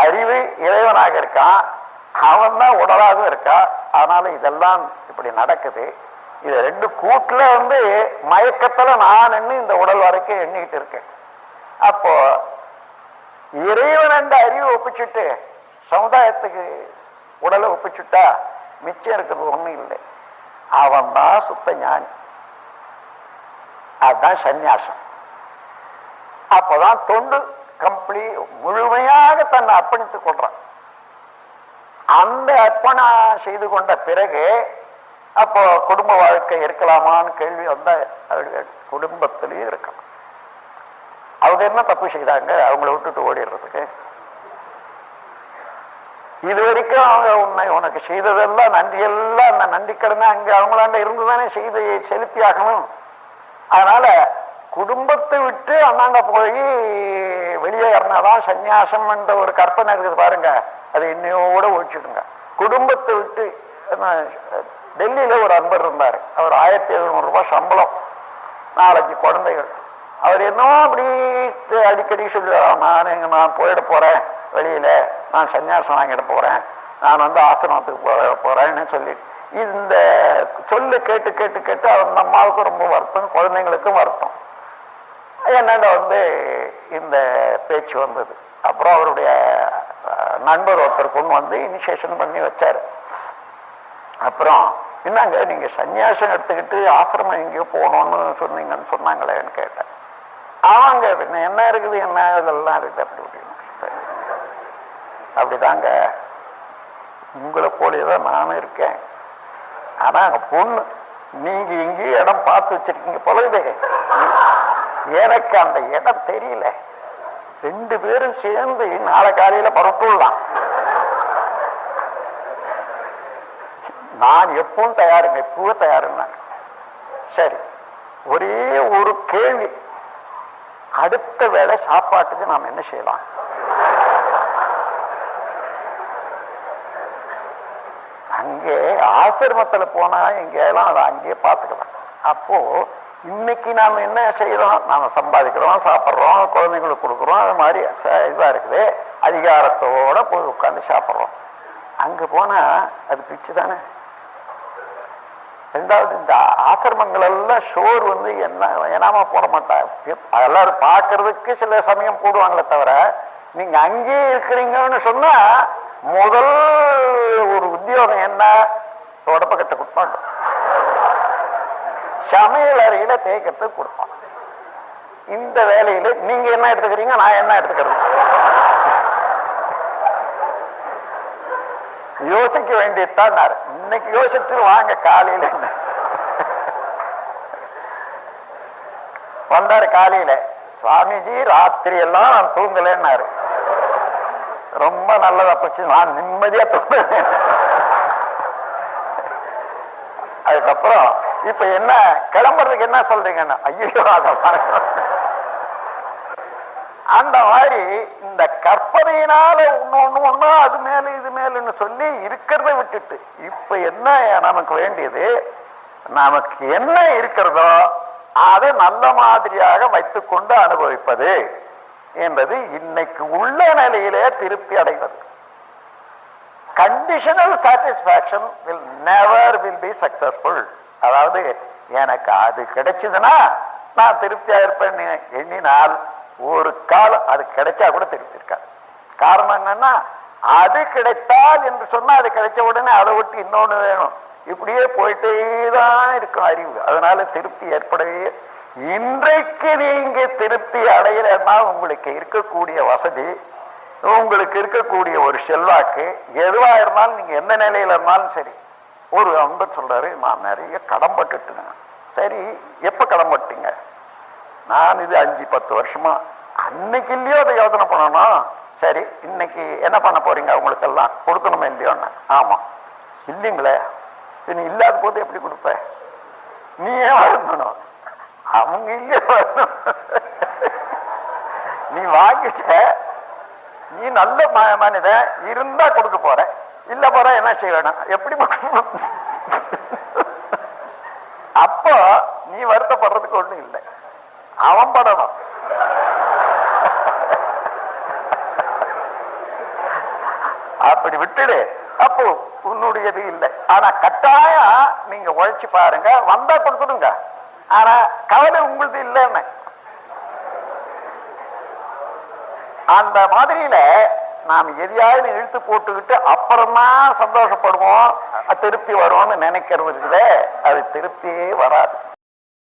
அறிவு இறைவனாக இருக்கான், அவன் தான் உடலாக இருக்கான். அதனால இதெல்லாம் இப்படி நடக்குது. இது ரெண்டு கூட்டுல மயக்கத்துல நான் இந்த உடல் வரைக்கும் எண்ணிட்டு இருக்கேன். அப்போ இறைவன் என்ற அறிவை ஒப்பிச்சுட்டு சமுதாயத்துக்கு உடலை ஒப்பிச்சுட்டா மிச்சம் இருக்கிறது ஒண்ணும் இல்லை. அவன் தான் சுத்த ஞானி. அதுதான் சந்நியாசம். அப்பதான் தொண்டு முழுமையாக தன்னை அர்ப்பணித்துக் கொள்றான். அந்த அர்ப்பணம் செய்து கொண்ட பிறகு அப்போ குடும்ப வாழ்க்கை இருக்கலாமான்னு கேள்வி வந்தா குடும்பத்திலேயே இருக்கலாம். அவங்க என்ன தப்பு செய்தாங்க அவங்கள விட்டுட்டு ஓடிடுறதுக்கு? இது வரைக்கும் அவங்க உனக்கு செய்ததெல்லாம் நன்றியெல்லாம் அந்த நன்றிக்கடனை அங்க அவங்களாண்ட இருந்துதானே செய்து செலுத்தி ஆகணும். அதனால குடும்பத்தை விட்டு அண்ணாங்க போய் வெளியே இறந்தாதான் சந்நியாசம் என்ற ஒரு கற்பனை இருக்குது பாருங்க, அதை இன்னையோட ஒழிச்சுடுங்க. குடும்பத்தை விட்டு டெல்லியில ஒரு அன்பர் இருந்தாரு. அவர் 1700 ரூபாய் சம்பளம், 4-5 குழந்தைகள். அவர் என்னவோ அப்படி அடிக்கடி சொல்லுவார், நான் போயிட போறேன் வெளியில, நான் சன்னியாசம் வாங்கிட போறேன், நான் ஆசிரமத்துக்கு போறேன்னு சொல்லி இந்த சொல்லு கேட்டு கேட்டு கேட்டு அந்த அம்மாவுக்கு ரொம்ப வருத்தம், குழந்தைங்களுக்கும் வருத்தம். என்னண்ட இந்த பேச்சு வந்தது. அப்புறம் அவருடைய நண்பர் ஒருத்தர் கொண்டு இனிஷியேஷன் பண்ணி வச்சாரு. அப்புறம் என்னங்க நீங்க சன்னியாசம் எடுத்துக்கிட்டு ஆசிரமம் எங்கேயோ போகணும்னு சொன்னீங்கன்னு சொன்னாங்களேன்னு கேட்டேன். ஆமாங்க, என்ன இருக்குது, என்ன இதெல்லாம் இருக்குது அப்படி அப்படின்னு. அப்படிதாங்க, உங்களை போலதான் நானும் இருக்கேன். ஆனா அங்க பொண்ணு நீங்க இங்கேயும் இடம் பார்த்து வச்சிருக்கீங்க பொழுது, எனக்கு அந்த இடம் தெரியல. 2 பேரும் சேர்ந்து நாளை காலையில புறப்படலாம். நான் எப்பவும் தயாருங்க, எப்பவும் தயாருங்க. சரி, ஒரே ஒரு கேள்வி, அடுத்த வேளை சாப்பாட்டுக்கு நாம் என்ன செய்யலாம்? அங்கே ஆசிரமத்துல போனா எங்கெல்லாம் அதை அங்கேயே பார்த்துக்கலாம். அப்போ இன்னைக்கு நாம என்ன செய்யறோம்? நாம சம்பாதிக்கிறோம், சாப்பிட்றோம், குழந்தைங்களுக்கு கொடுக்குறோம், அது மாதிரி இதா இருக்குது. அதிகாரத்தோட போய் உட்காந்து சாப்பிட்றோம். அங்க போனா அது பிச்சு தானே. ரெண்டாவது, இந்த ஆசிரமங்கள் எல்லாம் ஷோர் என்ன ஏனாம போட மாட்டாங்க. எல்லாரும் பார்க்கறதுக்கு சில சமயம் போடுவாங்களே தவிர, நீங்க அங்கேயே இருக்கிறீங்கன்னு சொன்னா முதல் ஒரு உத்தியோகம் என்ன? தொடப்ப கட்ட கொடுப்பாங்க, சமையல் அறையில தேய்க்கிறதுக்கு கொடுப்பான். இந்த வேலையில நீங்க என்ன எடுத்துக்கிறீங்க, நான் என்ன எடுத்துக்கிறது? யோசிக்க வேண்டியதுதான். இன்னைக்கு யோசிச்சு வாங்க. காலையில வந்தாரு. காலையில சுவாமிஜி ராத்திரி எல்லாம் நான் தூங்கலன்னாரு. ரொம்ப நல்லதா போச்சு, நான் நிம்மதியா தூங்குறேன். அதுக்கப்புறம் இப்ப என்ன கிளம்புறதுக்கு என்ன சொல்றீங்கன்னா, ஐயோ அந்த மாதிரி இந்த கற்பனையினால ஒண்ணு அது மேல இது மேலன்னு சொல்லி இருக்கிறத விட்டுட்டு இப்ப என்ன நமக்கு வேண்டியது? நமக்கு என்ன இருக்கிறதோ அதை நல்ல மாதிரியாக வைத்துக்கொண்டு அனுபவிப்பது என்பது இன்னைக்கு உள்ள நிலையிலே திருப்தி அடைவது. Conditional satisfaction will be successful. அதாவது எனக்கு அது கிடைச்சதுன்னா நான் திருப்தியா இருப்பேன் எண்ணினால் ஒரு காலம் அது கிடைச்சா கூட திருப்தி இருக்காது. காரணம் என்னன்னா, அது கிடைத்தால் என்று சொன்னா அது கிடைச்ச உடனே அதை விட்டு இன்னொன்னு வேணும், இப்படியே போயிட்டே தான் இருக்கும் அறிவு. அதனால திருப்தி ஏற்படவே. இன்றைக்கு நீங்க திருப்தி அடையலன்னா உங்களுக்கு இருக்கக்கூடிய வசதி, உங்களுக்கு இருக்கக்கூடிய ஒரு செல்வாக்கு, எதுவா இருந்தாலும் நீங்க எந்த நிலையில இருந்தாலும் சரி. ஒரு அன்பர் சொல்றாரு, நான் நிறைய கடன் பட்டுட்டுங்க. சரி, எப்ப கடன் பட்டீங்க? நான் இது 5-10 வருஷமா. அன்னைக்கு இல்லையோ அதை யோசனை பண்ணணும். சரி, இன்னைக்கு என்ன பண்ண போறீங்க? அவங்களுக்கு எல்லாம் கொடுக்கணுமே இல்லையோன்னு. ஆமா. இல்லைங்களே, நீ இல்லாத போது எப்படி கொடுப்ப? நீ ஏன் வாங்கணும்? அவங்க இல்லையோ நீ வாங்கிட்ட, நீ நல்ல மனிதன் இருந்தா கொடுக்க போற, இல்ல போற என்ன செய்ய வேணும்? எப்படி அப்போ நீ வருத்தப்படுறதுக்கு ஒண்ணும் இல்லை, அவன் படணும். அப்படி விட்டுடு, அப்போ உன்னுடையது இல்லை. ஆனா கட்டாயம் நீங்க உழைச்சு பாருங்க, வந்தா கொடுத்துடுங்க. ஆனா கவலை உங்களுது இல்லைன்னு. அந்த மாதிரியில நாம் எதையாவது இழுத்து போட்டுக்கிட்டு அப்புறமா சந்தோஷப்படுவோம், திருப்தி வரும்னு நினைக்கிறது இருக்குதே, அது திருப்தியே வராது.